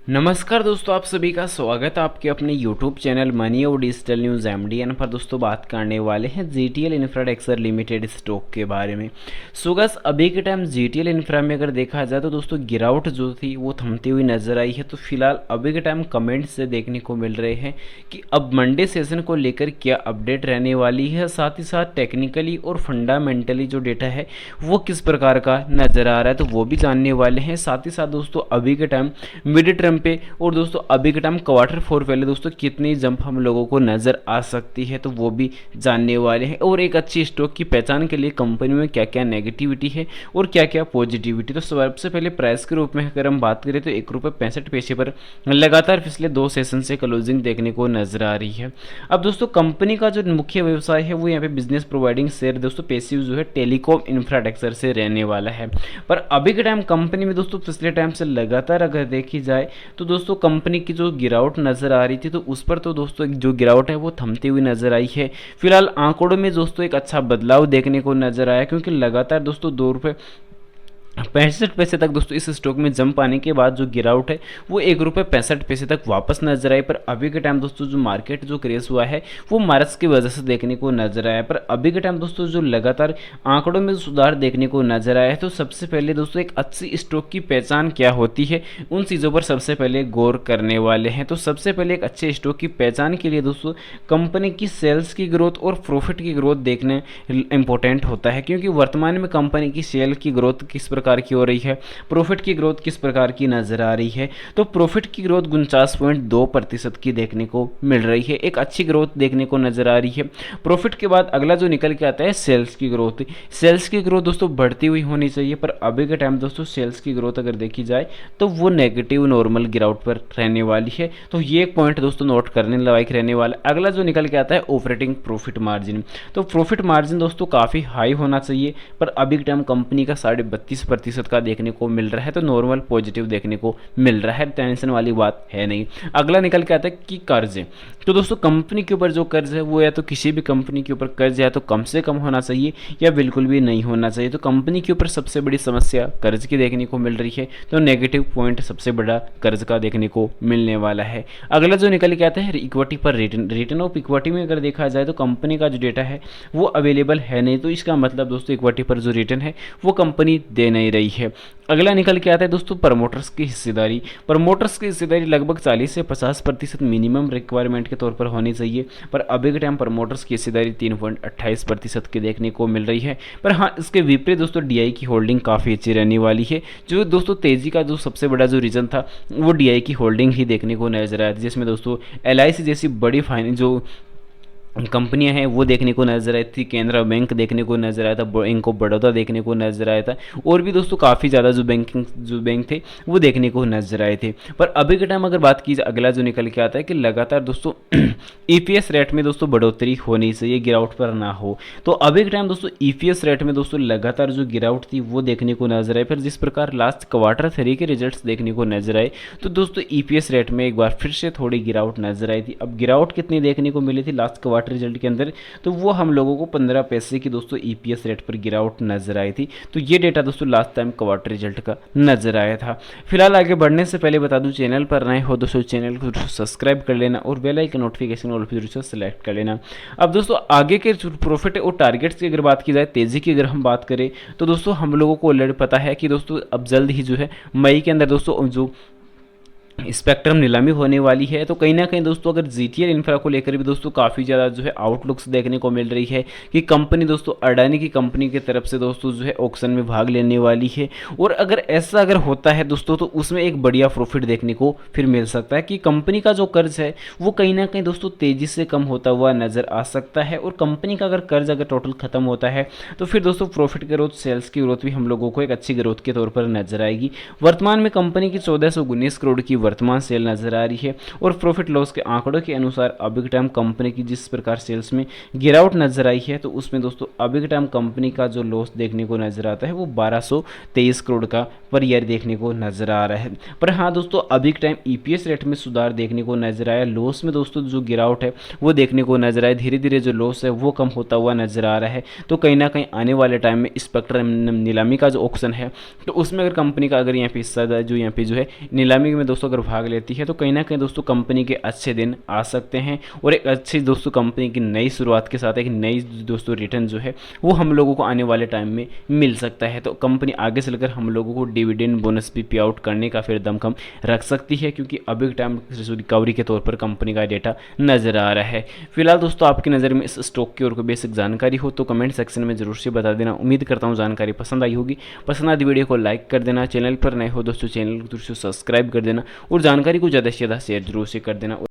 नमस्कार दोस्तों, आप सभी का स्वागत है आपके अपने YouTube चैनल मनी और डिजिटल न्यूज़ एमडीएन पर। दोस्तों बात करने वाले हैं जीटीएल इंफ्राटेक्सर लिमिटेड स्टॉक के बारे में। सो गाइस, अभी के टाइम जीटीएल इंफ्रा में अगर देखा जाए तो दोस्तों गिरावट जो थी वो थमती हुई नजर आई है। तो फिलहाल अभी के टाइम कमेंट्स से देखने को मिल रहे हैं कि अब मंडे सेशन को लेकर क्या अपडेट रहने वाली है, साथ ही साथ टेक्निकली और फंडामेंटली जो डेटा है वो किस प्रकार का नजर आ रहा है, तो वो भी जानने वाले हैं। साथ ही साथ दोस्तों अभी के टाइम मिड टर्म पे और दोस्तों अभी के टाइम क्वार्टर फोर पहले दोस्तों कितनी जंप हम लोगों को नजर आ सकती है, तो वो भी जानने वाले हैं। और एक अच्छी स्टॉक की पहचान के लिए कंपनी में क्या क्या नेगेटिविटी है और क्या क्या पॉजिटिविटी। तो सबसे पहले प्राइस के रूप में अगर हम बात करें तो ₹1.65 पर लगातार पिछले 2 सेशन से क्लोजिंग देखने को नजर आ रही है। अब दोस्तों कंपनी का जो मुख्य व्यवसाय है वो यहाँ पे बिजनेस प्रोवाइडिंग शेयर दोस्तों पैसिव जो है टेलीकॉम इंफ्रास्ट्रक्चर से रहने वाला है। पर अभी के टाइम कंपनी में दोस्तों पिछले टाइम से लगातार अगर देखी जाए तो दोस्तों कंपनी की जो गिरावट नजर आ रही थी तो उस पर तो दोस्तों जो गिरावट है वो थमती हुई नजर आई है। फिलहाल आंकड़ों में दोस्तों एक अच्छा बदलाव देखने को नजर आया, क्योंकि लगातार दोस्तों ₹2.65 तक दोस्तों इस स्टॉक में जंप आने के बाद जो गिरावट है वो ₹1.65 तक वापस नजर आई। पर अभी के टाइम दोस्तों जो मार्केट जो क्रेश हुआ है वो मार्च की वजह से देखने को नजर आया। पर अभी के टाइम दोस्तों जो लगातार आंकड़ों में सुधार देखने को नजर आया है, तो सबसे पहले दोस्तों एक अच्छी स्टॉक की पहचान क्या होती है उन चीज़ों पर सबसे पहले गौर करने वाले हैं। तो सबसे पहले एक अच्छे स्टॉक की पहचान के लिए दोस्तों कंपनी की सेल्स की ग्रोथ और प्रॉफिट की ग्रोथ देखने इंपॉर्टेंट होता है, क्योंकि वर्तमान में कंपनी की सेल की ग्रोथ किस प्रकार की हो रही है, प्रॉफिट की ग्रोथ किस प्रकार की नजर आ रही है। तो प्रॉफिट की ग्रोथ 49.2% की देखने को मिल रही है, एक अच्छी ग्रोथ देखने को नजर आ रही है। प्रॉफिट के बाद अगला जो निकल के आता है सेल्स की ग्रोथ। सेल्स की ग्रोथ दोस्तों बढ़ती हुई होनी चाहिए, पर अभी के टाइम दोस्तों सेल्स की ग्रोथ अगर देखी जाए तो वो नेगेटिव नॉर्मल गिरावट पर रहने वाली है। तो ये एक पॉइंट दोस्तों नोट करने लायक रहने वाला। अगला जो निकल के आता है ऑपरेटिंग प्रॉफिट मार्जिन। तो प्रॉफिट मार्जिन दोस्तों काफ़ी हाई होना चाहिए, पर अभी के टाइम कंपनी का 32.5% का देखने को मिल रहा है, तो नॉर्मल पॉजिटिव देखने को मिल रहा है, टेंशन वाली बात है नहीं। अगला निकल के आता है कि कर्ज। तो दोस्तों कंपनी के ऊपर जो कर्ज है वो या तो किसी भी कंपनी के ऊपर कर्ज या तो कम से कम होना चाहिए या बिल्कुल भी नहीं होना चाहिए। तो कंपनी के ऊपर सबसे बड़ी समस्या कर्ज की देखने को मिल रही है, तो नेगेटिव पॉइंट सबसे बड़ा कर्ज का देखने को मिलने वाला है। अगला जो निकल के आता है इक्विटी पर रिटर्न ऑफ इक्विटी में अगर देखा जाए तो कंपनी का जो डेटा है वो अवेलेबल है नहीं, तो इसका मतलब दोस्तों इक्विटी पर जो रिटर्न है वो कंपनी दे नहीं रही है। अगला निकल के आता है दोस्तों प्रमोटर्स की हिस्सेदारी। प्रमोटर्स की हिस्सेदारी लगभग 40 से 50% मिनिमम रिक्वायरमेंट के तौर पर होनी चाहिए, पर अभी के टाइम प्रमोटर्स की हिस्सेदारी 3.28% की देखने को मिल रही है। पर हाँ, इसके विपरीत दोस्तों डीआई की होल्डिंग काफ़ी अच्छी रहने वाली है। जो दोस्तों तेजी का जो सबसे बड़ा जो रीजन था वो डीआई की होल्डिंग ही देखने को नजर आया था, जिसमें दोस्तों एलआईसी जैसी बड़ी फाइनेंस जो कंपनियां हैं वो देखने को नजर आई थी, केनरा बैंक देखने को नजर आया था, बैंक ऑफ बड़ौदा देखने को नजर आया था, और भी दोस्तों काफ़ी ज़्यादा जो बैंक थे वो देखने को नजर आए थे। पर अभी के टाइम अगर बात की जाए अगला जो निकल के आता है कि लगातार दोस्तों ईपीएस रेट में दोस्तों बढ़ोतरी होनी चाहिए, गिरावट पर ना हो। तो अभी के टाइम दोस्तों ईपीएस रेट में दोस्तों लगातार जो गिरावट थी वो देखने को नजर आई। फिर जिस प्रकार लास्ट क्वार्टर 3 के रिजल्ट्स देखने को नजर आए तो दोस्तों ईपीएस रेट में एक बार फिर से थोड़ी गिरावट नजर आई थी। अब गिरावट कितनी देखने को मिली थी लास्ट क्वार्टर रिजल्ट के अंदर, तो वो हम लोगों को 15 पैसे की दोस्तों ईपीएस रेट पर गिरावट नजर आई थी। तो ये डेटा दोस्तों लास्ट टाइम क्वार्टर रिजल्ट का नजर आया था। फिलहाल आगे बढ़ने से पहले बता दूं, चैनल पर नए हो दोस्तों चैनल को सब्सक्राइब कर लेना और बेल आइकन नोटिफिकेशन ऑल पर जरूर सेलेक्ट कर लेना। अब दोस्तों आगे के प्रॉफिट और टारगेट्स की अगर बात की जाए, तेजी की अगर हम बात करें तो दोस्तों हम लोगों को ऑलरेडी पता है कि दोस्तों अब जल्द ही जो है मई के अंदर दोस्तों जो स्पेक्ट्रम नीलामी होने वाली है। तो कहीं ना कहीं दोस्तों अगर जीटीएल इंफ्रा को लेकर भी दोस्तों काफ़ी ज़्यादा जो है आउटलुक्स देखने को मिल रही है कि कंपनी दोस्तों अडानी की कंपनी की तरफ से दोस्तों जो है ऑक्शन में भाग लेने वाली है। और अगर ऐसा अगर होता है दोस्तों तो उसमें एक बढ़िया प्रॉफिट देखने को फिर मिल सकता है कि कंपनी का जो कर्ज है वो कहीं ना कहीं दोस्तों तेज़ी से कम होता हुआ नज़र आ सकता है। और कंपनी का अगर कर्ज अगर टोटल खत्म होता है तो फिर दोस्तों प्रॉफिट ग्रोथ, सेल्स की ग्रोथ भी हम लोगों को एक अच्छी ग्रोथ के तौर पर नजर आएगी। वर्तमान में कंपनी की 1419 करोड़ की वर्तमान सेल नजर आ रही है, और प्रॉफिट लॉस के आंकड़ों के अनुसार अभी के टाइम कंपनी की जिस प्रकार सेल्स में गिरावट नजर आई है तो उसमें दोस्तों अभी के टाइम कंपनी का जो लॉस देखने को नजर आता है वो 1223 करोड़ का पर ईयर देखने को नजर आ रहा है। पर हाँ दोस्तों अभी के टाइम ईपीएस रेट में सुधार देखने को नजर आया, लॉस में दोस्तों जो गिरावट है वो देखने को नजर आया, धीरे धीरे जो लॉस है वो कम होता हुआ नजर आ रहा है। तो कहीं ना कहीं आने वाले टाइम में स्पेक्ट्रम नीलामी का जो ऑप्शन है तो उसमें अगर कंपनी का अगर यहाँ पे हिस्सा जो यहाँ पे जो है नीलामी में दोस्तों अगर भाग लेती है तो कहीं ना कहीं दोस्तों कंपनी के अच्छे दिन आ सकते हैं और एक अच्छी दोस्तों कंपनी की नई शुरुआत के साथ एक नई दोस्तों रिटर्न जो है वो हम लोगों को आने वाले टाइम में मिल सकता है। तो कंपनी आगे चलकर हम लोगों को डिविडेंड बोनस भी पे आउट करने का फिर दमखम रख सकती है, क्योंकि अभी के टाइम रिकवरी के तौर पर कंपनी का डेटा नजर आ रहा है। फिलहाल दोस्तों आपकी नज़र में इस स्टॉक की और कोई बेसिक जानकारी हो तो कमेंट सेक्शन में जरूर से बता देना। उम्मीद करता हूँ जानकारी पसंद आई होगी। पसंद आती वीडियो को लाइक कर देना, चैनल पर नए हो दोस्तों चैनल को जरूर से सब्सक्राइब कर देना और जानकारी को ज़्यादा से ज़्यादा शेयर जरूर से कर देना।